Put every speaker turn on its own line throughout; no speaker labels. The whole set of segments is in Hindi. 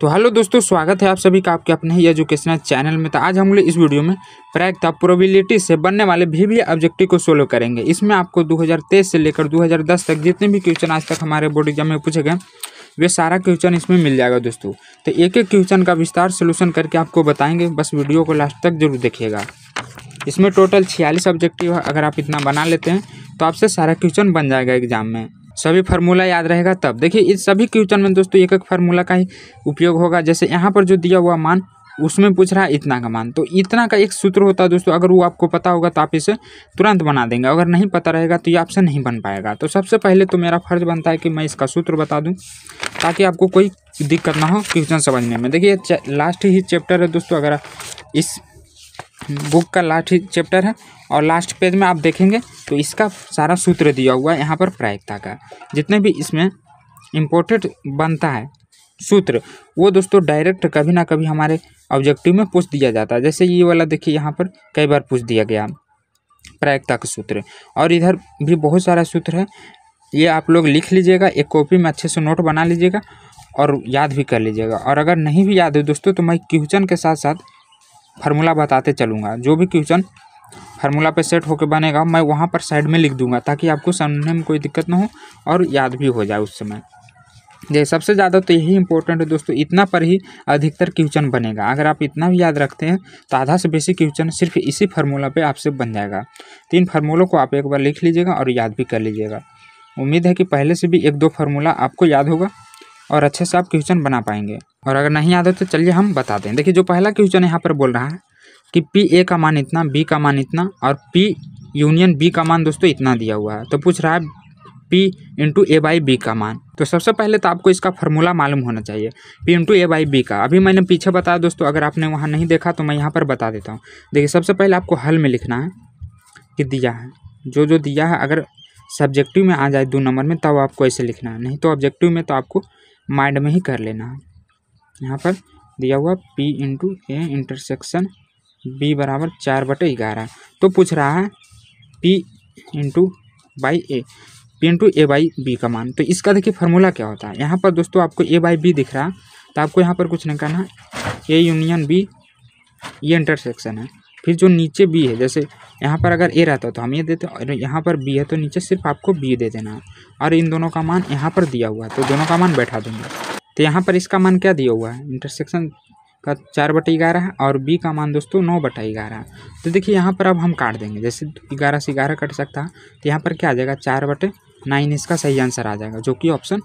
तो हेलो दोस्तों, स्वागत है आप सभी का आपके अपने ही एजुकेशनल चैनल में। तो आज हम लोग इस वीडियो में प्रायिकता प्रोबेबिलिटी से बनने वाले वीवीए ऑब्जेक्टिव को सोल्व करेंगे। इसमें आपको 2023 से लेकर 2010 तक जितने भी क्वेश्चन आज तक हमारे बोर्ड एग्जाम में पूछे गए वे सारा क्वेश्चन इसमें मिल जाएगा दोस्तों। तो एक एक क्वेश्चन का विस्तार सोल्यूशन करके आपको बताएंगे, बस वीडियो को लास्ट तक जरूर देखिएगा। इसमें टोटल 46 ऑब्जेक्टिव है। अगर आप इतना बना लेते हैं तो आपसे सारा क्वेश्चन बन जाएगा एग्जाम में। सभी फार्मूला याद रहेगा तब। देखिए इस सभी क्वेश्चन में दोस्तों एक एक फार्मूला का ही उपयोग होगा। जैसे यहाँ पर जो दिया हुआ मान उसमें पूछ रहा है इतना का मान, तो इतना का एक सूत्र होता है दोस्तों। अगर वो आपको पता होगा तो आप इसे तुरंत बना देंगे, अगर नहीं पता रहेगा तो ये आपसे नहीं बन पाएगा। तो सबसे पहले तो मेरा फर्ज बनता है कि मैं इसका सूत्र बता दूं ताकि आपको कोई दिक्कत ना हो क्वेश्चन समझने में। देखिए लास्ट ही चैप्टर है दोस्तों, अगर इस बुक का लास्ट ही चैप्टर है और लास्ट पेज में आप देखेंगे तो इसका सारा सूत्र दिया हुआ है यहाँ पर प्रायिकता का। जितने भी इसमें इम्पोर्टेंट बनता है सूत्र वो दोस्तों डायरेक्ट कभी ना कभी हमारे ऑब्जेक्टिव में पूछ दिया जाता है। जैसे ये वाला देखिए यहाँ पर कई बार पूछ दिया गया प्रायिकता का सूत्र, और इधर भी बहुत सारा सूत्र है। ये आप लोग लिख लीजिएगा, एक कॉपी में अच्छे से नोट बना लीजिएगा और याद भी कर लीजिएगा। और अगर नहीं भी याद है दोस्तों तो मैं क्वेश्चन के साथ साथ फार्मूला बताते चलूँगा। जो भी क्वेश्चन फार्मूला पे सेट होकर बनेगा मैं वहाँ पर साइड में लिख दूंगा ताकि आपको समझने में कोई दिक्कत ना हो और याद भी हो जाए उस समय। ये सबसे ज़्यादा तो यही इंपॉर्टेंट है दोस्तों, इतना पर ही अधिकतर क्वेश्चन बनेगा। अगर आप इतना भी याद रखते हैं तो आधा से बेसी क्वेश्चन सिर्फ इसी फार्मूला पे आपसे बन जाएगा। 3 फार्मूलों को आप एक बार लिख लीजिएगा और याद भी कर लीजिएगा। उम्मीद है कि पहले से भी 1-2 फार्मूला आपको याद होगा और अच्छे से आप क्वेश्चन बना पाएंगे। और अगर नहीं याद हो तो चलिए हम बता दें। देखिए जो पहला क्वेश्चन यहाँ पर बोल रहा है कि पी ए का मान इतना, बी का मान इतना और पी यूनियन बी का मान दोस्तों इतना दिया हुआ है। तो पूछ रहा है P into A by B का मान। तो सबसे पहले तो आपको इसका फार्मूला मालूम होना चाहिए P into A by B का। अभी मैंने पीछे बताया दोस्तों, अगर आपने वहाँ नहीं देखा तो मैं यहाँ पर बता देता हूँ। देखिए सबसे पहले आपको हल में लिखना है कि दिया है, जो जो दिया है अगर सब्जेक्टिव में आ जाए 2 नंबर में तब आपको ऐसे लिखना है, नहीं तो ऑब्जेक्टिव में तो आपको माइंड में ही कर लेना है। यहाँ पर दिया हुआ P into A intersection B बराबर 4/11। तो पूछ रहा है P into by A, P into A by B का मान। तो इसका देखिए फार्मूला क्या होता है। यहाँ पर दोस्तों आपको ए बाई बी दिख रहा है तो आपको यहाँ पर कुछ नहीं करना है, ए यूनियन बी ये इंटरसेक्शन है। फिर जो नीचे बी है, जैसे यहाँ पर अगर ए रहता तो हम ये देते और यहाँ पर बी है तो नीचे सिर्फ आपको बी दे देना है। और इन दोनों का मान यहाँ पर दिया हुआ है तो दोनों का मान बैठा दूंगा। तो यहाँ पर इसका मान क्या दिया हुआ है, इंटरसेक्शन का 4/11 है और बी का मान दोस्तों 9/11 है। तो देखिए यहाँ पर अब हम काट देंगे, जैसे 11 से 11 कट सकता है तो यहाँ पर क्या आ जाएगा 4/9 इसका सही आंसर आ जाएगा, जो कि ऑप्शन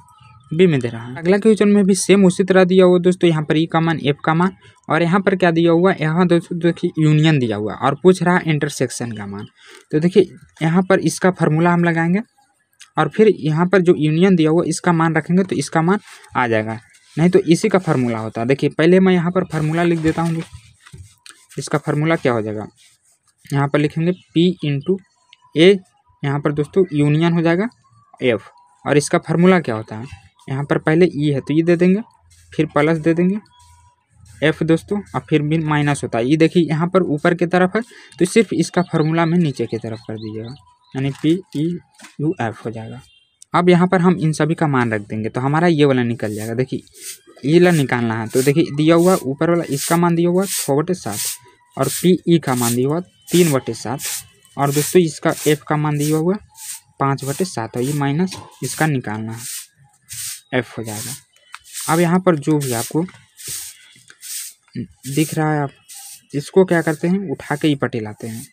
बी में दे रहा है। अगला क्वेश्चन में भी सेम उसी तरह दिया हुआ दोस्तों। यहाँ पर ई का मान एफ का मान और यहाँ पर क्या दिया हुआ, यहाँ दोस्तों देखिए यूनियन दिया हुआ और पूछ रहा है इंटरसेक्शन का मान। तो देखिए यहाँ पर इसका फार्मूला हम लगाएंगे और फिर यहाँ पर जो यूनियन दिया हुआ इसका मान रखेंगे तो इसका मान आ जाएगा, नहीं तो इसी का फार्मूला होता है। देखिए पहले मैं यहाँ पर फार्मूला लिख देता हूँ। इसका फार्मूला क्या हो जाएगा, यहाँ पर लिखेंगे पी इंटू ए, यहाँ पर दोस्तों यूनियन हो जाएगा एफ। और इसका फार्मूला क्या होता है, यहाँ पर पहले ई है तो ये दे देंगे, फिर प्लस दे देंगे एफ दोस्तों, और फिर भी माइनस होता है। ये देखिए यहाँ पर ऊपर की तरफ है तो सिर्फ इसका फार्मूला में नीचे की तरफ कर दीजिएगा, यानी पी ई यू एफ हो जाएगा। अब यहाँ पर हम इन सभी का मान रख देंगे तो हमारा ये वाला निकल जाएगा। देखिए ये वाला निकालना है तो देखिए दिया हुआ ऊपर वाला इसका मान दिया हुआ 6/7 और पी ई का मान दिया हुआ 3/7 और दोस्तों इसका एफ का मान दिया हुआ 5/7 और ये माइनस इसका निकालना है, एफ हो जाएगा। अब यहाँ पर जो भी आपको दिख रहा है आप इसको क्या करते हैं उठा के ईपटी लाते हैं,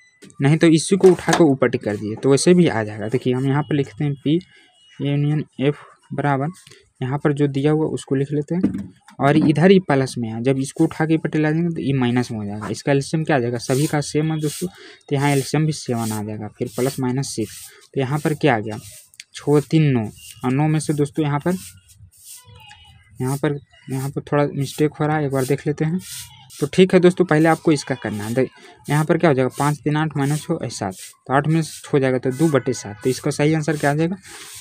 नहीं तो इसी को उठा के ऊपटी कर दिए तो वैसे भी आ जाएगा। देखिए हम यहाँ पर लिखते हैं पी यूनियन एफ बराबर, यहाँ पर जो दिया हुआ उसको लिख लेते हैं और इधर ही प्लस में है। जब इसको उठा के ईपटी ला देंगे तो ये माइनस में हो जाएगा। इसका एलसीएम क्या आ जाएगा, सभी का सेम है दोस्तों तो यहाँ एलसीएम भी 7 आ जाएगा, फिर प्लस माइनस 6। तो यहाँ पर क्या आ गया 6 3 9 और 9 में से दोस्तों यहाँ पर थोड़ा मिस्टेक हो रहा है, एक बार देख लेते हैं। तो ठीक है दोस्तों, पहले आपको इसका करना है। यहाँ पर क्या हो जाएगा 5 3 8 माइनस 6 7, तो 8 में हो जाएगा तो 2/7। तो इसका सही आंसर क्या आ जाएगा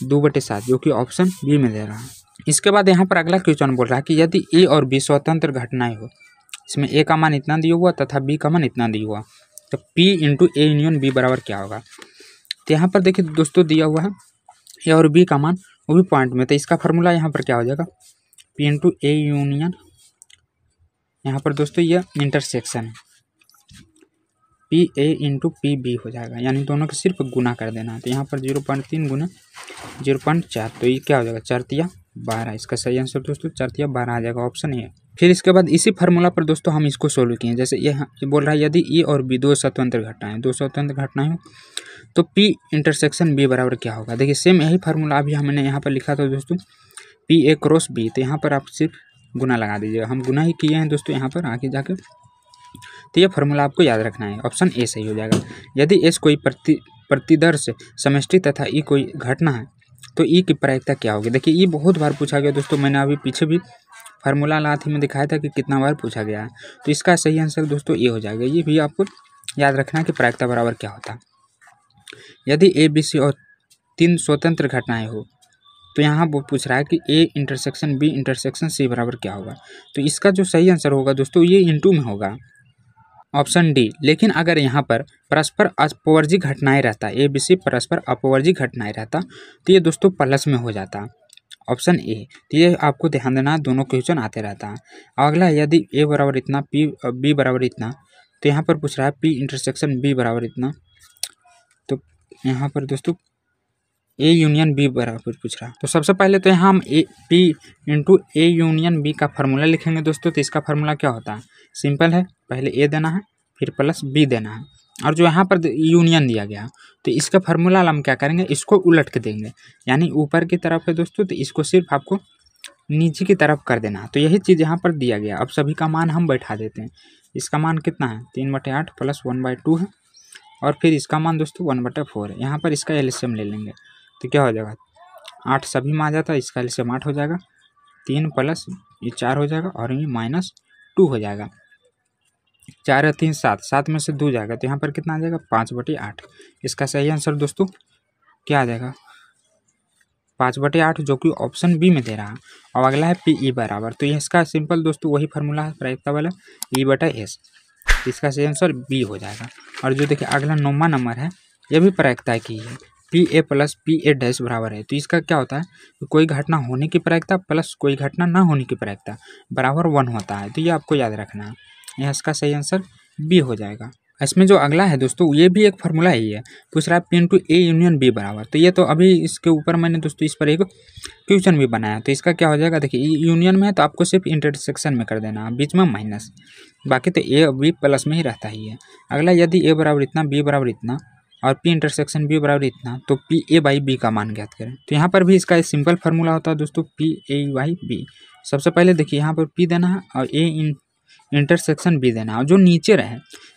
2/7, जो कि ऑप्शन बी में दे रहा है। इसके बाद यहाँ पर अगला क्वेश्चन बोल रहा है कि यदि ए और बी स्वतंत्र घटनाएं हो, इसमें ए का मान इतना दिया हुआ तथा बी का मान इतना दिया हुआ, तो P into A union B बराबर क्या होगा। तो यहाँ पर देखिए दोस्तों दिया हुआ है ए और बी का मान वो भी पॉइंट में, तो इसका फार्मूला यहाँ पर क्या हो जाएगा पी इंटू ए यूनियन यहाँ पर दोस्तों ये इंटरसेक्शन PA इंटू PB हो जाएगा, यानी दोनों के सिर्फ गुना कर देना। तो यहाँ पर 0.3 गुना 0.4, तो ये क्या हो जाएगा 4 तिया 12। इसका सही आंसर दोस्तों 4 तिया 12 आ जाएगा, ऑप्शन ए। फिर इसके बाद इसी फार्मूला पर दोस्तों हम इसको सोल्व किए। जैसे ये बोल रहा है यदि ए और बी दो स्वतंत्र घटनाएं हो तो P इंटरसेक्शन B बराबर क्या होगा। देखिए सेम यही फार्मूला अभी हमने यहाँ पर लिखा था दोस्तों, PA क्रॉस B। तो यहाँ पर आप सिर्फ गुना लगा दीजिएगा, हम गुना ही किए हैं दोस्तों यहाँ पर आगे जाकर। तो ये फार्मूला आपको याद रखना है, ऑप्शन ए सही हो जाएगा। यदि एस कोई प्रतिदर्श समष्टि तथा ई कोई घटना है तो ई की प्रायिकता क्या होगी। देखिए ये बहुत बार पूछा गया दोस्तों, मैंने अभी पीछे भी फार्मूला लाथी में दिखाया था कि कितना बार पूछा गया है। तो इसका सही आंसर दोस्तों ये हो जाएगा। ये भी आपको याद रखना है कि प्रायिकता बराबर क्या होता है। यदि ए बी सी और 3 स्वतंत्र घटनाएं हो तो यहाँ वो पूछ रहा है कि A intersection B intersection C बराबर क्या होगा। तो इसका जो सही आंसर होगा दोस्तों ये इंटू में होगा, ऑप्शन डी। लेकिन अगर यहाँ पर परस्पर अपवर्जी घटनाएं रहता, ABC परस्पर अपवर्जी घटनाएं रहता तो ये दोस्तों प्लस में हो जाता, ऑप्शन ए। तो ये आपको ध्यान देना, दोनों क्वेश्चन आते रहता है। अगला यदि ए बराबर इतना B बराबर इतना, तो यहाँ पर पूछ रहा है P इंटरसेक्शन B बराबर इतना। तो यहाँ पर दोस्तों A यूनियन B बराबर पूछ रहा है। तो सबसे पहले तो यहाँ हम P into A union B का फार्मूला लिखेंगे दोस्तों। तो इसका फार्मूला क्या होता है, सिंपल है, पहले A देना है फिर प्लस B देना है, और जो यहाँ पर यूनियन दिया गया तो इसका फार्मूला हम क्या करेंगे, इसको उलट के देंगे। यानी ऊपर की तरफ है दोस्तों, तो इसको सिर्फ आपको नीचे की तरफ कर देना। तो यही चीज़ यहाँ पर दिया गया। अब सभी का मान हम बैठा देते हैं। इसका मान कितना है 3/8 प्लस 1/2 है, और फिर इसका मान दोस्तों 1/4 है। यहाँ पर इसका एलसीएम ले लेंगे तो क्या हो जाएगा 8 सभी में आ जाता है, इसका एलसीएम 8 हो जाएगा, 3 प्लस ये 4 हो जाएगा और ये -2 हो जाएगा। 4 या 3 7, 7 में से 2 जाएगा तो यहाँ पर कितना आ जाएगा 5/8। इसका सही आंसर दोस्तों क्या आ जाएगा 5/8, जो कि ऑप्शन बी में दे रहा है। और अगला है PE बराबर, तो ये इसका सिंपल दोस्तों वही फार्मूला है प्रायिकता वाला E/S। इसका सही आंसर बी हो जाएगा। और जो देखिए अगला 9वां नंबर है, ये भी प्रायिकता की है, PA प्लस PA डैश बराबर है। तो इसका क्या होता है, कोई घटना होने की प्रायिकता प्लस कोई घटना ना होने की प्रायिकता बराबर 1 होता है। तो ये आपको याद रखना है, यह इसका सही आंसर बी हो जाएगा। इसमें जो अगला है दोस्तों ये भी एक फार्मूला ही है, पूछ रहा है P into A union B बराबर। तो ये तो अभी इसके ऊपर मैंने दोस्तों इस पर एक क्वेश्चन भी बनाया। तो इसका क्या हो जाएगा, देखिए यूनियन में है तो आपको सिर्फ इंटरसेक्शन में कर देना, बीच में माइनस, बाकी तो A और B प्लस में ही रहता ही है। अगला यदि A बराबर इतना B बराबर इतना और P इंटरसेक्शन B बराबर इतना, तो PA/B का मान ज्ञात करें। तो यहाँ पर भी इसका एक सिंपल फार्मूला होता है दोस्तों, PA/B। सबसे पहले देखिए यहाँ पर P देना है और A इंटरसेक्शन B देना है, और जो नीचे रहे,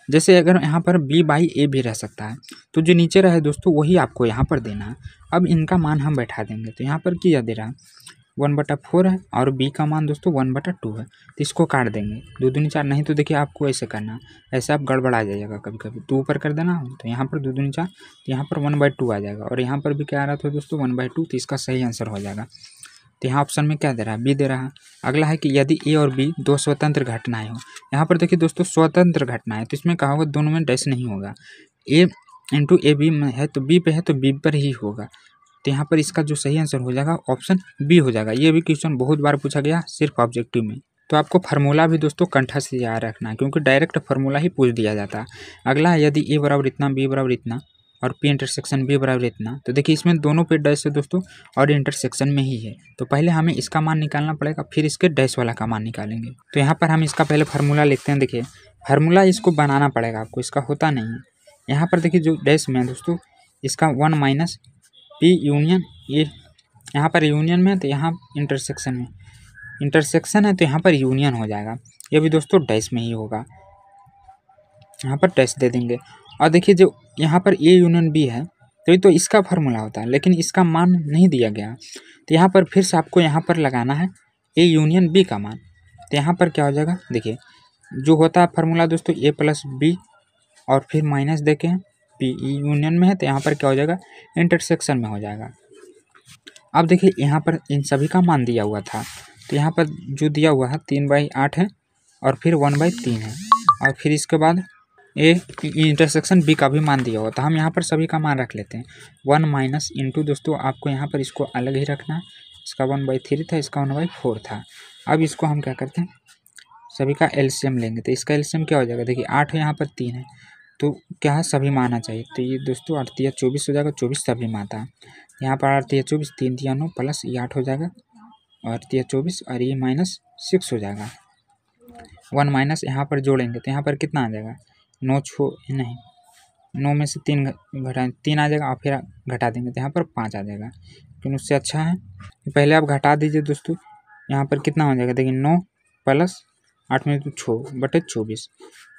जैसे अगर यहाँ पर B/A भी रह सकता है, तो जो नीचे रहे दोस्तों वही आपको यहाँ पर देना है। अब इनका मान हम बैठा देंगे। तो यहाँ पर क्या दे रहा है 1/4 है और B का मान दोस्तों 1/2 है। तो इसको काट देंगे, 2 दूनी 4, नहीं तो देखिए आपको ऐसे करना, ऐसे आप गड़बड़ा जाएगा कभी कभी। 2 ऊपर कर देना, तो यहाँ पर 2 दूनी 4, तो यहाँ पर 1/2 आ जाएगा, और यहाँ पर भी क्या आ रहा था दोस्तों 1/2। तो इसका सही आंसर हो जाएगा। तो यहाँ ऑप्शन में क्या दे रहा है, बी दे रहा है। अगला है कि यदि ए और बी दो स्वतंत्र घटनाएं हो। यहाँ पर देखिए दोस्तों स्वतंत्र घटनाएं, तो इसमें कहा होगा दोनों में डैश नहीं होगा। ए इंटू ए बी में है तो बी पे है तो बी पर ही होगा। तो यहाँ पर इसका जो सही आंसर हो जाएगा ऑप्शन बी हो जाएगा। ये भी क्वेश्चन बहुत बार पूछा गया सिर्फ ऑब्जेक्टिव में। तो आपको फार्मूला भी दोस्तों कंठस्थ से याद रखना है, क्योंकि डायरेक्ट फार्मूला ही पूछ दिया जाता है। अगला है यदि ए बराबर इतना बी बराबर इतना और P इंटरसेक्शन B बराबर इतना, तो देखिए इसमें दोनों पे डैश है दोस्तों और इंटरसेक्शन में ही है। तो पहले हमें इसका मान निकालना पड़ेगा, फिर इसके डैश वाला का मान निकालेंगे। तो यहाँ पर हम इसका पहले फार्मूला लिखते हैं। देखिए फार्मूला इसको बनाना पड़ेगा आपको, इसका होता नहीं है। यहाँ पर देखिए जो डैश में है दोस्तों, इसका 1 माइनस P यूनियन, ये यहाँ पर यूनियन में है तो यहाँ इंटरसेक्शन में, इंटरसेक्शन है तो यहाँ पर यूनियन हो जाएगा। ये भी दोस्तों डैश में ही होगा, यहाँ पर डैश दे देंगे। और देखिए जो यहाँ पर A यूनियन B है तो इसका फार्मूला होता है, लेकिन इसका मान नहीं दिया गया। तो यहाँ पर फिर से आपको यहाँ पर लगाना है A यूनियन B का मान। तो यहाँ पर क्या हो जाएगा, देखिए जो होता है फार्मूला दोस्तों A प्लस B और फिर माइनस देके P यूनियन में है तो यहाँ पर क्या हो जाएगा इंटरसेक्शन में हो जाएगा। अब देखिए यहाँ पर इन सभी का मान दिया हुआ था, तो यहाँ पर जो दिया हुआ है 3/8 है और फिर 1/3 है, और फिर इसके बाद ए इंटरसेक्शन बी का भी मान दिया हुआ। तो हम यहाँ पर सभी का मान रख लेते हैं 1 माइनस इंटू दोस्तों आपको यहाँ पर इसको अलग ही रखना है। इसका 1/3 था, इसका 1/4 था। अब इसको हम क्या करते हैं सभी का एलसीएम लेंगे। तो इसका एलसीएम क्या हो जाएगा, देखिए 8 है, यहाँ पर 3 है, तो क्या है सभी में आना चाहिए। तो ये दोस्तों 8 तिया 24 हो जाएगा, 24 सभी में आता है। यहाँ पर 8 तिया 24, 3 तिया 9 प्लस ये 8 हो जाएगा और तिया 24 और ये -6 हो जाएगा। 1 माइनस यहाँ पर जोड़ेंगे तो यहाँ पर कितना आ जाएगा, 9 नहीं 9 में से 3 घटा 3 आ जाएगा और फिर घटा देंगे तो यहाँ पर 5 आ जाएगा। लेकिन उससे अच्छा है पहले आप घटा दीजिए दोस्तों। यहाँ पर कितना हो जाएगा, देखिए 9 प्लस 8 में तो 6/24,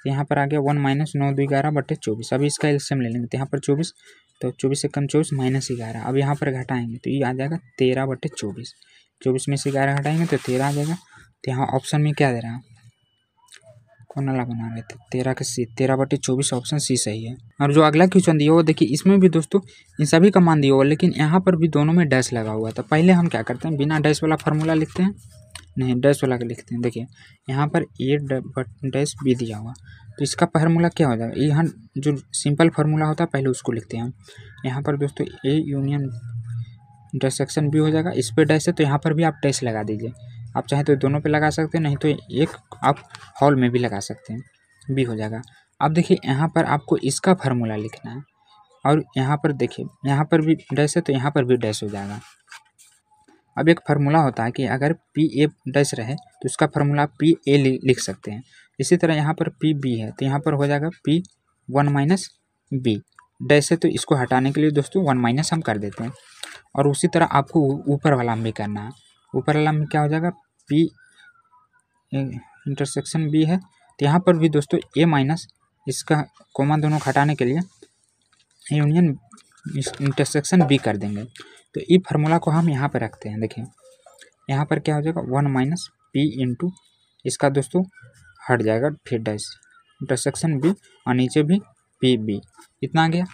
तो यहाँ पर आ गया 1 माइनस 9 2 11/24। अभी इसका एलसीएम ले लेंगे तो यहाँ पर 24, तो 24 से कम 24 -11। अब यहाँ पर घटाएंगे तो ये आ जाएगा 13/24। 24 में से 11 घटाएंगे तो 13 आ जाएगा। तो यहाँ ऑप्शन में क्या दे रहा है, कौन वाला बना रहे थे, 13 का सी, 13/24 ऑप्शन सी सही है। और जो अगला क्वेश्चन दिया हुआ देखिए इसमें भी दोस्तों इन सभी का मान दिया हुआ, लेकिन यहाँ पर भी दोनों में डैश लगा हुआ था। पहले हम क्या करते हैं, बिना डैश वाला फार्मूला लिखते हैं, नहीं डैश वाला लिखते हैं। देखिए यहाँ पर ए डैश बी दिया हुआ, तो इसका फार्मूला क्या हो जाएगा, यहाँ जो सिंपल फार्मूला होता है पहले उसको लिखते हैं हम। यहाँ पर दोस्तों ए यूनियन इंटरसेक्शन बी हो जाएगा, इस पर डैश है तो यहाँ पर भी आप डैश लगा दीजिए। आप चाहे तो दोनों पे लगा सकते हैं, नहीं तो एक आप हॉल में भी लगा सकते हैं, बी हो जाएगा। अब देखिए यहाँ पर आपको इसका फार्मूला लिखना है और यहाँ पर देखिए यहाँ पर भी डैश है तो यहाँ पर भी डैश हो जाएगा। अब एक फार्मूला होता है कि अगर पी ए डैश रहे तो उसका फार्मूला पी ए लिख सकते हैं। इसी तरह यहाँ पर पी बी है तो यहाँ पर हो जाएगा पी 1 माइनस बी, डैश है तो इसको हटाने के लिए दोस्तों 1 माइनस हम कर देते हैं। और उसी तरह आपको ऊपर वाला में भी करना है। ऊपर वाला में क्या हो जाएगा, पी इंटरसेक्शन बी है तो यहाँ पर भी दोस्तों ए माइनस इसका कोमा दोनों हटाने के लिए यूनियन इंटरसेक्शन बी कर देंगे। तो ई फार्मूला को हम यहाँ पर रखते हैं। देखिए यहाँ पर क्या हो जाएगा 1 माइनस पी इंटू इसका दोस्तों हट जाएगा फिर डैश इंटरसेक्शन बी और नीचे भी पी बी, इतना आ गया।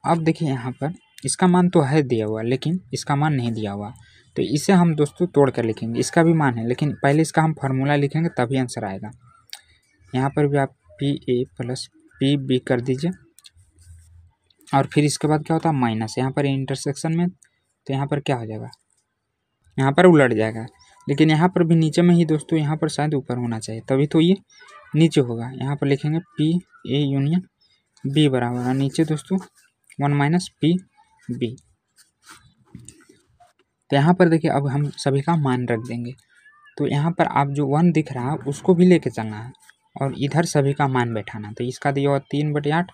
अब देखिए यहाँ पर इसका मान तो है दिया हुआ लेकिन इसका मान नहीं दिया हुआ, तो इसे हम दोस्तों तोड़ कर लिखेंगे। इसका भी मान है लेकिन पहले इसका हम फार्मूला लिखेंगे तभी आंसर आएगा। यहाँ पर भी आप P A plus P B कर दीजिए और फिर इसके बाद क्या होता है माइनस, यहाँ पर इंटरसेक्शन में तो यहाँ पर क्या हो जाएगा, यहाँ पर उलट जाएगा। लेकिन यहाँ पर भी नीचे में ही दोस्तों, यहाँ पर शायद ऊपर होना चाहिए तभी तो ये नीचे होगा। यहाँ पर लिखेंगे पी ए यूनियन बी बराबर और नीचे दोस्तों 1 माइनस पी बी। तो यहाँ पर देखिए अब हम सभी का मान रख देंगे। तो यहाँ पर आप जो 1 दिख रहा है उसको भी लेके चलना है और इधर सभी का मान बैठाना। तो इसका दिया हुआ 3/8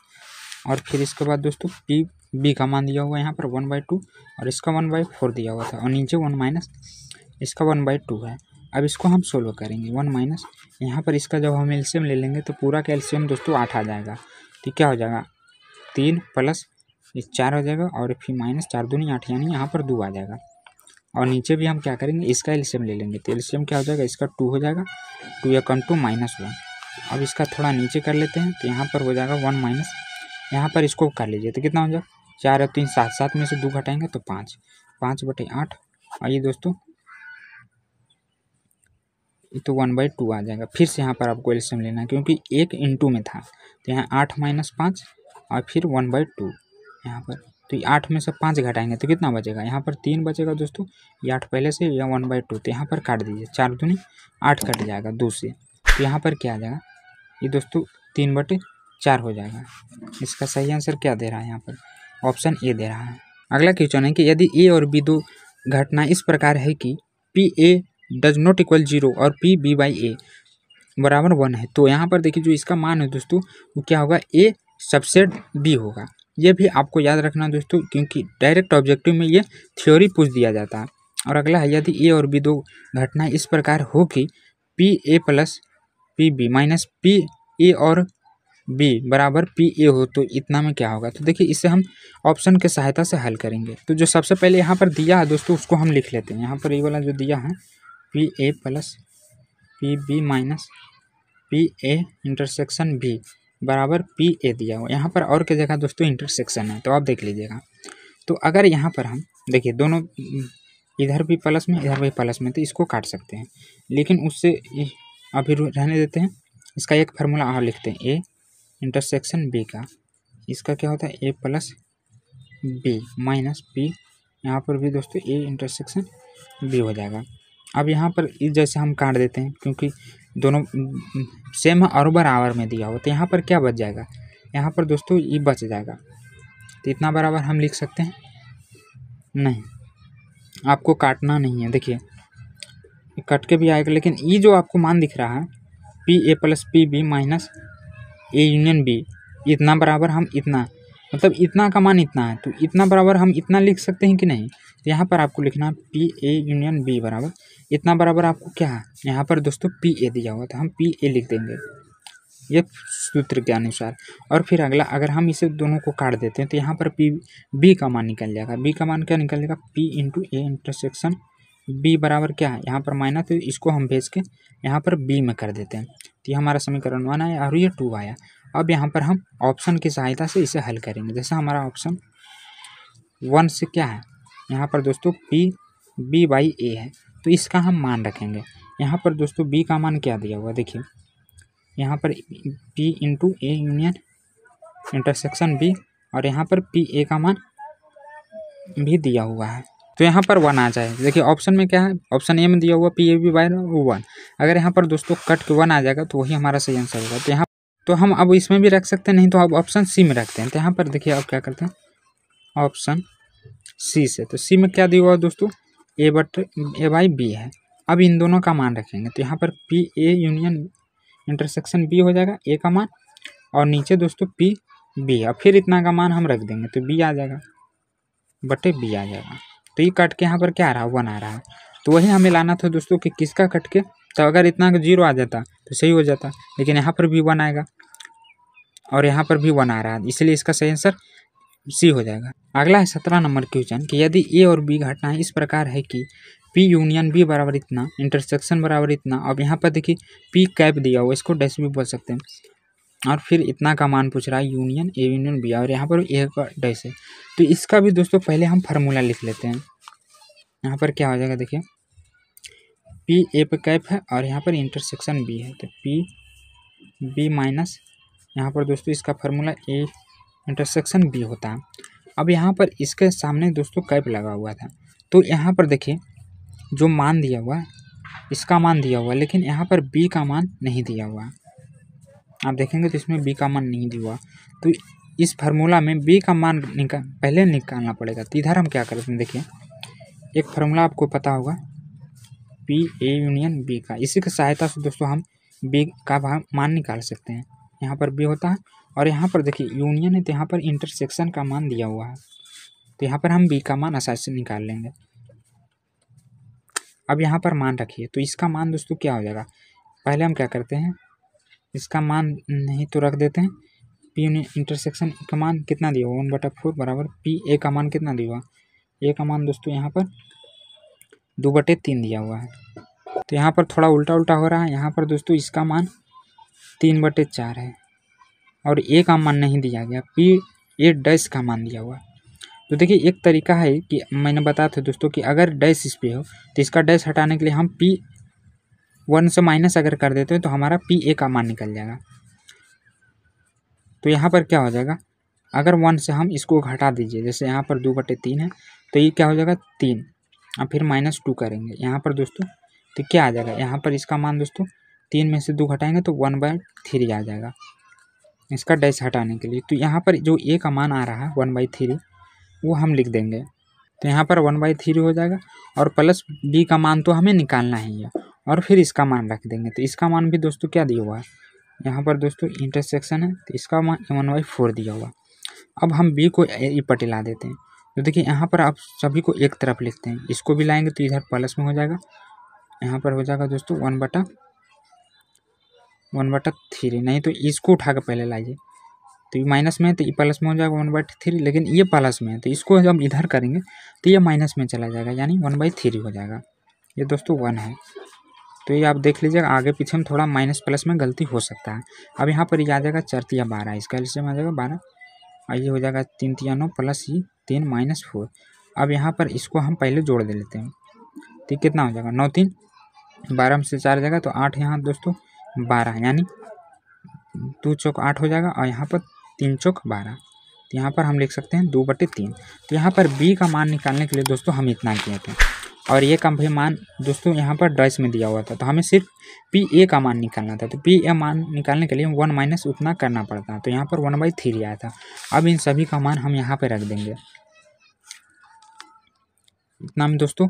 और फिर इसके बाद दोस्तों पी बी का मान दिया हुआ यहाँ पर 1/2 और इसका 1/4 दिया हुआ था और नीचे 1 माइनस इसका 1/2 है। अब इसको हम सोल्व करेंगे 1 माइनस यहाँ पर इसका जब हम एलसीएम ले लेंगे तो पूरा का एलसीएम दोस्तों 8 आ जाएगा। तो क्या हो जाएगा 3 प्लस 4 हो जाएगा और फिर -4 दूनी 8 यानी यहाँ पर 2 आ जाएगा। और नीचे भी हम क्या करेंगे इसका एलसीएम ले लेंगे तो एलसीएम क्या हो जाएगा, इसका 2 हो जाएगा, 2 या कम 2 -1। अब इसका थोड़ा नीचे कर लेते हैं तो यहाँ पर हो जाएगा 1 माइनस, यहाँ पर इसको कर लीजिए तो कितना हो जाएगा 4 और 3 7, 7 में से 2 घटाएंगे तो 5, 5/8। आइए दोस्तों ये तो 1/2 आ जाएगा। फिर से यहाँ पर आपको एलसीएम लेना है क्योंकि 1 इंटू में था तो यहाँ 8 - 5 और फिर 1/2 यहाँ पर। तो ये 8 में से 5 घटाएंगे तो कितना बचेगा, यहाँ पर 3 बचेगा दोस्तों। ये 8 पहले से या 1/2 तो यहाँ पर काट दीजिए, 4 दूनी 8 कट जाएगा 2 से। तो यहाँ पर क्या आ जाएगा, ये दोस्तों 3/4 हो जाएगा। इसका सही आंसर क्या दे रहा है, यहाँ पर ऑप्शन ए दे रहा है। अगला क्वेश्चन है कि यदि ए और बी दो घटना इस प्रकार है कि P A does not equal 0 और पी बी बाई ए बराबर 1 है, तो यहाँ पर देखिए जो इसका मान है दोस्तों वो क्या होगा, ए सबसेट बी होगा। ये भी आपको याद रखना दोस्तों क्योंकि डायरेक्ट ऑब्जेक्टिव में ये थ्योरी पूछ दिया जाता है। और अगला है यदि ए और बी दो घटना इस प्रकार हो कि P A plus P B minus P A और बी बराबर पी ए हो तो इतना में क्या होगा। तो देखिए इसे हम ऑप्शन के सहायता से हल करेंगे। तो जो सबसे पहले यहाँ पर दिया है दोस्तों उसको हम लिख लेते हैं। यहाँ पर ये वाला जो दिया है P A plus P B minus P A intersection B बराबर पी ए दिया हुआ। यहाँ पर और की जगह दोस्तों इंटरसेक्शन है तो आप देख लीजिएगा। तो अगर यहाँ पर हम देखिए दोनों इधर भी प्लस में इधर भी प्लस में तो इसको काट सकते हैं, लेकिन उससे अभी रहने देते हैं। इसका एक फार्मूला और लिखते हैं, ए इंटरसेक्शन बी का इसका क्या होता है ए प्लस बी माइनस पी, यहाँ पर भी दोस्तों ए इंटरसेक्शन बी हो जाएगा। अब यहाँ पर जैसे हम काट देते हैं, क्योंकि दोनों सेम और बराबर में दिया हो, तो यहाँ पर क्या बच जाएगा, यहाँ पर दोस्तों ये बच जाएगा। तो इतना बराबर हम लिख सकते हैं? नहीं, आपको काटना नहीं है। देखिए कट के भी आएगा, लेकिन ये जो आपको मान दिख रहा है P A plus P B minus A union B, इतना बराबर हम इतना, मतलब इतना का मान इतना है, तो इतना बराबर हम इतना लिख सकते हैं कि नहीं? तो यहाँ पर आपको लिखना पी ए यूनियन बी बराबर इतना बराबर आपको क्या है, यहाँ पर दोस्तों पी ए दिया हुआ था, हम पी ए लिख देंगे ये सूत्र के अनुसार। और फिर अगला, अगर हम इसे दोनों को काट देते हैं तो यहाँ पर पी बी का मान निकल जाएगा। बी का मान क्या निकल जाएगा? P into A intersection B बराबर क्या है, यहाँ पर माइनस, तो इसको हम भेज के यहाँ पर बी में कर देते हैं। तो ये हमारा समीकरण 1 आया और ये 2 आया। अब यहाँ पर हम ऑप्शन की सहायता से इसे हल करेंगे। जैसे हमारा ऑप्शन 1 से क्या है, यहाँ पर दोस्तों पी बी बाई ए है, तो इसका हम मान रखेंगे। यहाँ पर दोस्तों बी का मान क्या दिया हुआ, देखिए यहाँ पर P into A union intersection B, और यहाँ पर पी ए का मान भी दिया हुआ है, तो यहाँ पर 1 आ जाए। देखिए ऑप्शन में क्या है, ऑप्शन ए में दिया हुआ पी ए बी बाई 1, अगर यहाँ पर दोस्तों कट के 1 आ जाएगा तो वही हमारा सही आंसर होगा। तो यहाँ तो हम अब इसमें भी रख सकते हैं, नहीं तो अब ऑप्शन सी में रखते हैं। तो यहाँ पर देखिए अब क्या करते हैं, ऑप्शन सी से, तो सी में क्या दिया हुआ दोस्तों, ए बाई बी है। अब इन दोनों का मान रखेंगे, तो यहाँ पर P A union intersection B हो जाएगा, ए का मान, और नीचे दोस्तों पी बी, और फिर इतना का मान हम रख देंगे, तो बी आ जाएगा बटे बी आ जाएगा। तो ये कट के यहाँ पर क्या आ रहा है, 1 आ रहा है। तो वही हमें लाना था दोस्तों कि किसका कट के, तो अगर इतना का 0 आ जाता तो सही हो जाता, लेकिन यहाँ पर भी 1 आएगा और यहाँ पर भी 1 आ रहा है, इसलिए इसका सही आंसर सी हो जाएगा। अगला है 17 नंबर क्वेश्चन कि यदि ए और बी घटनाएं इस प्रकार है कि पी यूनियन बी बराबर इतना, इंटरसेक्शन बराबर इतना, अब यहाँ पर देखिए पी कैप दिया हुआ, इसको डैश भी बोल सकते हैं, और फिर इतना का मान पूछ रहा है यूनियन ए यूनियन बी, और यहाँ पर ए का डैश है। तो इसका भी दोस्तों पहले हम फार्मूला लिख लेते हैं। यहाँ पर क्या हो जाएगा, देखिए पी ए पे कैप है और यहाँ पर इंटरसेक्शन बी है, तो पी बी माइनस यहाँ पर दोस्तों इसका फार्मूला ए इंटरसेक्शन बी होता है। अब यहाँ पर इसके सामने दोस्तों कैप लगा हुआ था, तो यहाँ पर देखिए जो मान दिया हुआ है इसका मान दिया हुआ है, लेकिन यहाँ पर बी का मान नहीं दिया हुआ। आप देखेंगे तो इसमें बी का मान नहीं दिया हुआ, तो इस फार्मूला में बी का मान पहले निकालना पड़ेगा। तो इधर हम क्या करते हैं, देखिए एक फार्मूला आपको पता होगा पी ए यूनियन बी का, इसी की सहायता से दोस्तों हम बी का मान निकाल सकते हैं। यहाँ पर बी होता है और यहाँ पर देखिए यूनियन है, तो यहाँ पर इंटरसेक्शन का मान दिया हुआ है, तो यहाँ पर हम बी का मान आसानी से निकाल लेंगे। अब यहाँ पर मान रखिए, तो इसका मान दोस्तों क्या हो जाएगा, पहले हम क्या करते हैं, इसका मान नहीं तो रख देते हैं, पी यूनियन इंटरसेक्शन का मान कितना दिया हुआ 1/4 बराबर पी ए का मान कितना दिया हुआ, ए का मान दोस्तों यहाँ पर 2/3 दिया हुआ है। तो यहाँ पर थोड़ा उल्टा उल्टा हो रहा है, यहाँ पर दोस्तों इसका मान 3/4 है और ए का मान नहीं दिया गया, पी ए डैश का मान दिया हुआ। तो देखिए एक तरीका है कि मैंने बताया था दोस्तों कि अगर डैश इस पे हो तो इसका डैश हटाने के लिए हम पी 1 से माइनस अगर कर देते हैं तो हमारा पी ए का मान निकल जाएगा। तो यहाँ पर क्या हो जाएगा, अगर 1 से हम इसको घटा दीजिए, जैसे यहाँ पर 2/3 है, तो ये क्या हो जाएगा 3, और फिर -2 करेंगे यहाँ पर दोस्तों, तो क्या आ जाएगा, यहाँ पर इसका मान दोस्तों 3 में से 2 घटाएंगे तो 1/3 आ जाएगा इसका डैश हटाने के लिए। तो यहाँ पर जो ए का मान आ रहा है 1/3 वो हम लिख देंगे, तो यहाँ पर 1/3 हो जाएगा, और प्लस बी का मान तो हमें निकालना ही है, और फिर इसका मान रख देंगे। तो इसका मान भी दोस्तों क्या दिया हुआ है, यहाँ पर दोस्तों इंटरसेक्शन है, तो इसका मान 1/4 दिया हुआ। अब हम बी को ए पर ला देते हैं, तो देखिए यहाँ पर आप सभी को एक तरफ लिखते हैं, इसको भी लाएंगे तो इधर प्लस में हो जाएगा, यहाँ पर हो जाएगा दोस्तों 1/3, नहीं तो इसको उठा कर पहले लाइए, तो ये माइनस में है तो ये प्लस में हो जाएगा 1/3, लेकिन ये प्लस में है तो इसको जब इधर करेंगे तो ये माइनस में चला जाएगा, यानी 1/3 हो जाएगा। ये दोस्तों 1 है, तो ये आप देख लीजिएगा, आगे पीछे में थोड़ा माइनस प्लस में गलती हो सकता है। अब यहाँ पर ये आ जाएगा 4 या 12, इसका एलसीएम आ जाएगा 12, और ये हो जाएगा 3 या 9 प्लस ये 3 -4। अब यहाँ पर इसको हम पहले जोड़ दे लेते हैं, तो कितना हो जाएगा 9 3 12 में से 4 जाएगा तो 8, यहाँ दोस्तों 12, यानी 2 चौक 8 हो जाएगा, और यहाँ पर 3 चौक 12, तो यहाँ पर हम लिख सकते हैं 2/3। तो यहाँ पर बी का मान निकालने के लिए दोस्तों हम इतना किए थे, और ये का भी मान दोस्तों यहाँ पर डैश में दिया हुआ था, तो हमें सिर्फ पी ए का मान निकालना था। तो पी ए मान निकालने के लिए 1 माइनस उतना करना पड़ता है, तो यहाँ पर 1/3 आया था। अब इन सभी का मान हम यहाँ पे रख देंगे इतना में दोस्तों।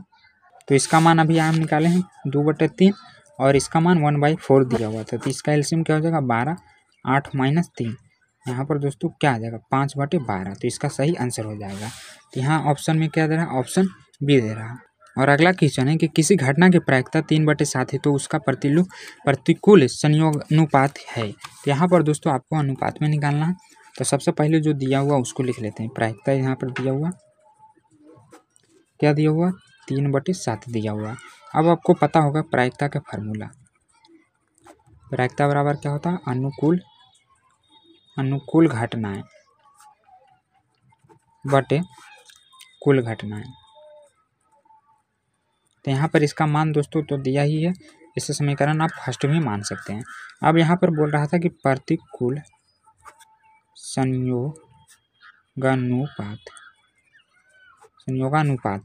तो इसका मान अभी हम निकाले हैं 2/3 और इसका मान 1/4 दिया हुआ था। तो इसका एलसीएम क्या हो जाएगा 12, 8 माइनस 3, यहाँ पर दोस्तों क्या आ जाएगा 5/12। तो इसका सही आंसर हो जाएगा। तो यहाँ ऑप्शन में क्या दे रहा है, ऑप्शन बी दे रहा है। और अगला क्वेश्चन है कि किसी घटना की प्रायिकता 3/7 है तो उसका प्रतिकूल संयोगानुपात है। तो यहाँ पर दोस्तों आपको अनुपात में निकालना है। तो सबसे पहले जो दिया हुआ उसको लिख लेते हैं। प्रायिकता यहाँ पर दिया हुआ क्या दिया हुआ 3/7 दिया हुआ। अब आपको पता होगा प्रायिकता का फार्मूला। प्रायिकता बराबर क्या होता है, अनुकूल घटनाएं बटे कुल घटनाएं। तो यहाँ पर इसका मान दोस्तों तो दिया ही है, इसे समीकरण आप फर्स्ट भी मान सकते हैं। अब यहाँ पर बोल रहा था कि प्रतिकूल संयोगानुपात।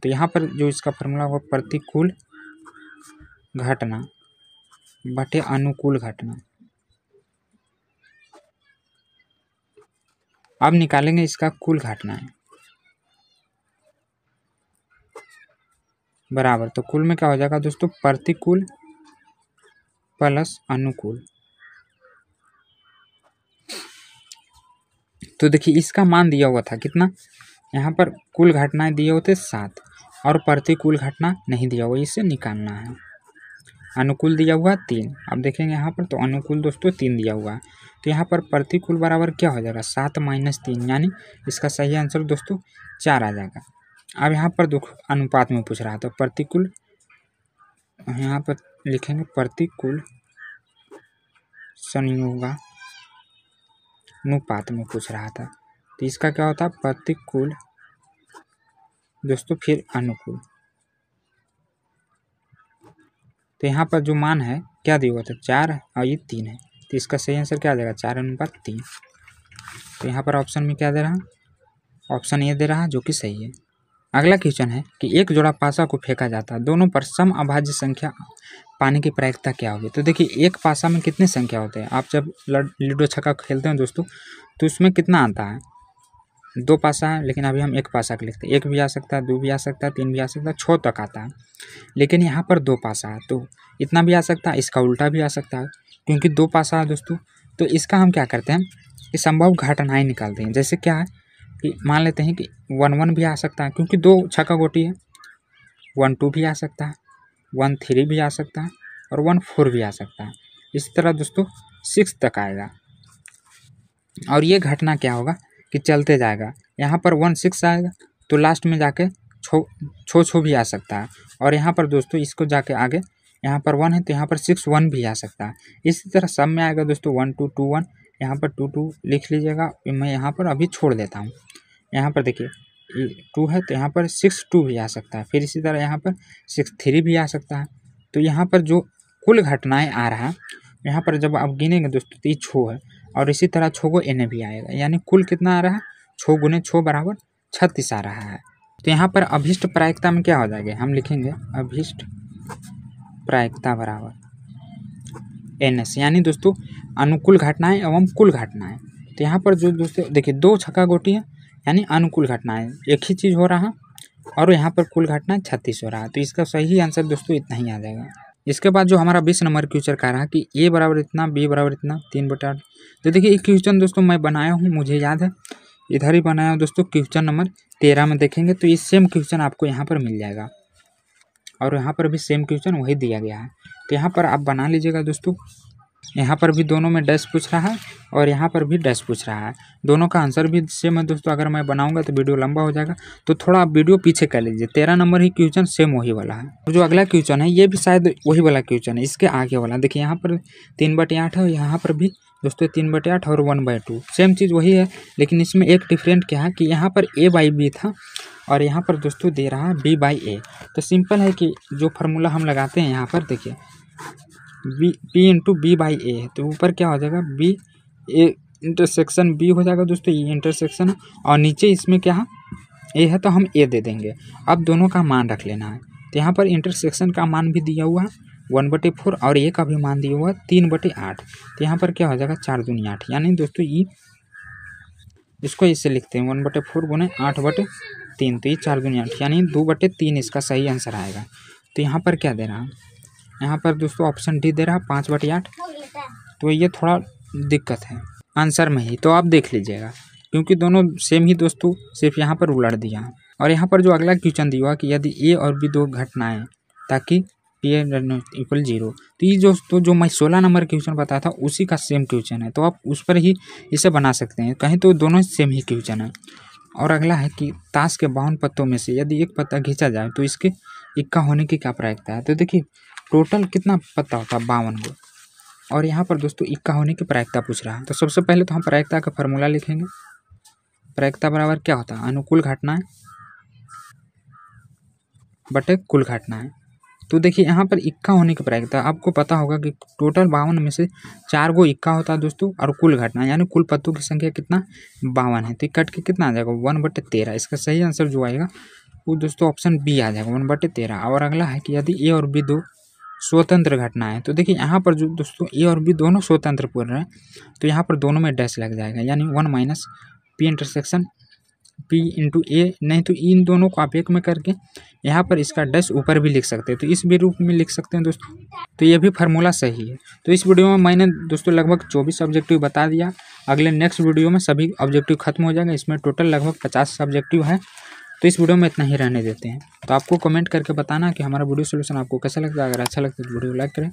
तो यहाँ पर जो इसका फॉर्मूला होगा प्रतिकूल घटना बटे अनुकूल घटना। अब निकालेंगे इसका कुल घटनाएं बराबर। तो कुल में क्या हो जाएगा दोस्तों प्रतिकूल प्लस अनुकूल। तो देखिए इसका मान दिया हुआ था कितना, यहाँ पर कुल घटनाएं दिए होते 7 और प्रतिकूल घटना नहीं दिया हुआ, इसे निकालना है। अनुकूल दिया हुआ 3। अब देखेंगे यहाँ पर तो अनुकूल दोस्तों 3 दिया हुआ है। तो यहाँ पर प्रतिकूल बराबर क्या हो जाएगा 7 माइनस 3, यानी इसका सही आंसर दोस्तों 4 आ जाएगा। अब यहाँ पर अनुपात में पूछ रहा था, प्रतिकूल यहाँ पर लिखेंगे प्रतिकूल संयोगानुपात में पूछ रहा था। तो इसका क्या होता है प्रतिकूल दोस्तों फिर अनुकूल। तो यहाँ पर जो मान है क्या दिया हुआ था 4 और ये 3 है। तो इसका सही आंसर क्या आ जाएगा 4/3। तो यहाँ पर ऑप्शन में क्या दे रहा है, ऑप्शन ए दे रहा है जो कि सही है। अगला क्वेश्चन है कि एक जोड़ा पासा को फेंका जाता है, दोनों पर सम अभाज्य संख्या पाने की प्रायिकता क्या होगी। तो देखिए एक पासा में कितनी संख्या होते हैं, आप जब लूडो छक्का खेलते हैं दोस्तों तो उसमें कितना आता है 2 पासा है, लेकिन अभी हम 1 पासा का लिखते हैं। 1 भी आ सकता है, 2 भी आ सकता है, 3 भी आ सकता है, 6 तक आता है। लेकिन यहाँ पर 2 पासा है तो इतना भी आ सकता है, इसका उल्टा भी आ सकता है। क्योंकि 2 पासा है दोस्तों तो इसका हम क्या करते हैं कि संभव घटनाएं निकालते हैं। जैसे क्या है कि मान लेते हैं कि 1-1 भी आ सकता है, क्योंकि 2 छक्का गोटी है। 1-2 भी आ सकता है, 1-3 भी आ सकता है और 1-4 भी आ सकता है। इसी तरह दोस्तों 6 तक आएगा। और ये घटना क्या होगा कि चलते जाएगा। यहाँ पर 1-6 आएगा तो लास्ट में जाके छो भी आ सकता है। और यहाँ पर दोस्तों इसको जाके आगे यहाँ पर 1 है तो यहाँ पर 6-1 भी आ सकता है। इसी तरह सब में आएगा दोस्तों 1-2-2-1, यहाँ पर 2-2 लिख लीजिएगा। मैं यहाँ पर अभी छोड़ देता हूँ। यहाँ पर देखिए 2 है तो यहाँ पर 6-2 भी आ सकता है। फिर इसी तरह यहाँ पर 6-3 भी आ सकता है। तो यहाँ पर जो कुल घटनाएं आ रहा है यहाँ पर जब आप गिनेंगे दोस्तों तो ये 6 है और इसी तरह 6 को एन भी आएगा, यानी कुल कितना आ रहा है 6 गुने 6 बराबर 36 आ रहा है। तो यहाँ पर अभिष्ट प्रायिकता में क्या हो जाएगा, हम लिखेंगे अभिष्ट प्रायिकता बराबर NS, यानी दोस्तों अनुकूल घटनाएं एवं कुल घटनाएं। तो यहाँ पर जो दोस्तों देखिए 2 छक्का गोटी है यानी अनुकूल घटनाएं, एक ही चीज़ हो रहा है और यहाँ पर कुल घटना 36 हो रहा है। तो इसका सही आंसर दोस्तों इतना ही आ जाएगा। इसके बाद जो हमारा 20 नंबर क्वेश्चन कह रहा है कि A बराबर इतना, B बराबर इतना, 3/8। तो देखिए ये क्वेश्चन दोस्तों मैं बनाया हूँ, मुझे याद है इधर ही बनाया हूँ दोस्तों। क्वेश्चन नंबर 13 में देखेंगे तो ये सेम क्वेश्चन आपको यहाँ पर मिल जाएगा और यहाँ पर भी सेम क्वेश्चन वही दिया गया है। तो यहाँ पर आप बना लीजिएगा दोस्तों। यहाँ पर भी दोनों में डैश पूछ रहा है और यहाँ पर भी डैश पूछ रहा है, दोनों का आंसर भी सेम है दोस्तों। अगर मैं बनाऊंगा तो वीडियो लंबा हो जाएगा, तो थोड़ा आप वीडियो पीछे कर लीजिए। 13 नंबर ही क्वेश्चन सेम वही वाला है। और जो अगला क्वेश्चन है ये भी शायद वही वाला क्वेश्चन है, इसके आगे वाला देखिए यहाँ पर 3/8 है और यहाँ पर भी दोस्तों 3/8 और 1/2 सेम चीज़ वही है। लेकिन इसमें एक डिफरेंट क्या है कि यहाँ पर A/B था और यहाँ पर दोस्तों दे रहा है B/A। तो सिंपल है कि जो फार्मूला हम लगाते हैं यहाँ पर देखिए P × B/A है तो ऊपर क्या हो जाएगा B A इंटरसेक्शन B हो जाएगा दोस्तों, ये इंटरसेक्शन है और नीचे इसमें क्या है A है तो हम A दे देंगे। अब दोनों का मान रख लेना है। तो यहाँ पर इंटरसेक्शन का मान भी दिया हुआ है 1/4 और ए का भी मान दिया हुआ 3/8। तो यहाँ पर क्या हो जाएगा 4 दूनी 8, यानी दोस्तों ये इसको इससे लिखते हैं 1/4 गुने 8/3, तो ये 4 दूनी 8 यानी 2/3 इसका सही आंसर आएगा। तो यहाँ पर क्या दे रहा है, यहाँ पर दोस्तों ऑप्शन डी दे रहा है 5/8। तो ये थोड़ा दिक्कत है आंसर में ही, तो आप देख लीजिएगा क्योंकि दोनों सेम ही दोस्तों, सिर्फ यहाँ पर उलट दिया। और यहाँ पर जो अगला क्वेश्चन दिया हुआ कि यदि ए और बी दो घटनाएं ताकि पी इक्वल 0, तो ये दोस्तों जो मैं 16 नंबर क्वेश्चन बताया था उसी का सेम क्वेश्चन है, तो आप उस पर ही इसे बना सकते हैं, कहीं तो दोनों सेम ही क्वेश्चन है। और अगला है कि ताश के 52 पत्तों में से यदि एक पत्ता खींचा जाए तो इसके इक्का होने की क्या प्रायिकता है। तो देखिए टोटल कितना पत्ता होता है 52 को, और यहाँ पर दोस्तों इक्का होने की प्रायिकता पूछ रहा है। तो सबसे पहले तो हम प्रायिकता का फार्मूला लिखेंगे। प्रायिकता बराबर क्या होता है, अनुकूल घटनाएं बटे कुल घटनाएं। तो देखिए यहाँ पर इक्का होने की प्रायिकता आपको पता होगा कि टोटल 52 में से 4 गो इक्का होता है दोस्तों, और कुल घटना यानी कुल पत्तों की संख्या कितना 52 है, तो कट के कितना आ जाएगा 1/13। इसका सही आंसर जो आएगा वो दोस्तों ऑप्शन बी आ जाएगा 1/13। और अगला है कि यदि ए और बी दो स्वतंत्र घटनाएं, तो देखिए यहाँ पर जो दोस्तों ए और बी दोनों स्वतंत्र पूर्ण रहे हैं, तो यहाँ पर दोनों में डैश लग जाएगा, यानी 1 minus P intersection P into A, नहीं तो इन दोनों को आप एक में करके यहाँ पर इसका डैश ऊपर भी लिख सकते हैं, तो इस भी रूप में लिख सकते हैं दोस्तों। तो ये भी फार्मूला सही है। तो इस वीडियो में मैंने दोस्तों लगभग 24 ऑब्जेक्टिव बता दिया। अगले नेक्स्ट वीडियो में सभी ऑब्जेक्टिव खत्म हो जाएगा, इसमें टोटल लगभग 50 ऑब्जेक्टिव है। तो इस वीडियो में इतना ही रहने देते हैं। तो आपको कमेंट करके बताना कि हमारा वीडियो सोल्यूशन आपको कैसा लगता है। अगर अच्छा लगता है तो वीडियो को लाइक करें।